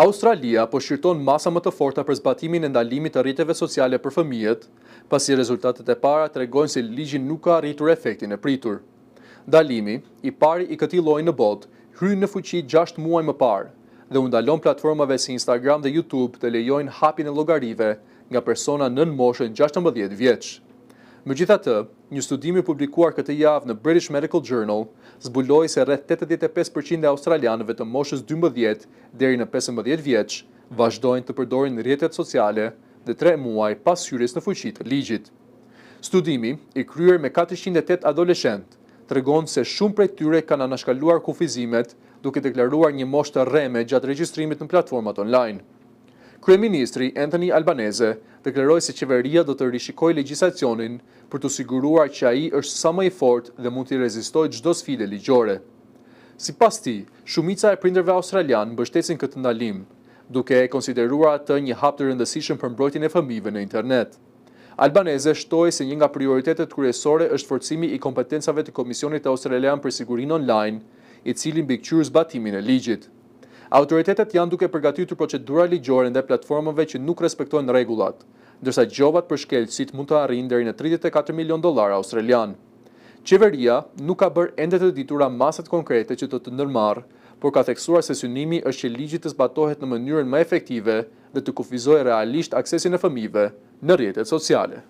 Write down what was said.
Australia po shqyrton masa më të forta për zbatimin e ndalimit të rrjeteve sociale për fëmijët, pasi rezultatet e para tregojnë se ligji nuk ka arritur efektin e pritur. Ndalimi, i pari i këtij lloji në botë, hyn në fuqi 6 muaj më parë dhe u ndalon platformave si Instagram dhe YouTube të lejojnë hapjen e llogarive nga persona nën moshën 16 vjeç. Megjithatë, një studim i publikuar këtë javë në British Medical Journal zbuloi se rreth 85% e australianëve të moshës 12 deri në 15 vjeç vazhdojnë të përdorin rrjetet sociale dhe 3 muaj pas hyrjes në fuqi të ligjit. Studimi, i kryer me 408 adoleshentë, tregon se shumë prej tyre kanë anashkaluar kufizimet duke deklaruar një moshë të rreme gjatë regjistrimit në platformat online. Kryeministri Anthony Albanese deklaroi se qeveria do të rishikojë legjislacionin për të siguruar që ai është sa më i fortë dhe mund të rezistojë çdo sfidë ligjore. Sipas tij, shumica e prindërve australian mbështesin këtë ndalim, duke e konsideruar atë një hap të rëndësishëm për mbrojtjen e fëmijëve në internet. Albanese shtoi se një nga prioritetet kryesore është forcimi i kompetencave të Komisionit Australian për Sigurinë Online, i cili mbikëqyr zbatimin e ligjit. Autoritetet janë duke përgatitur procedura ligjore ndaj platformave që nuk respektojnë rregullat, ndërsa gjobat për shkelësit mund të arrijnë deri në $34 milion australian. Qeveria nuk ka bërë ende të ditura masat konkrete që do të ndërmarrë, por ka theksuar se synimi është që ligji të zbatohet në mënyrën më efektive dhe të kufizojë realisht aksesin e fëmijëve në rrjetet sociale.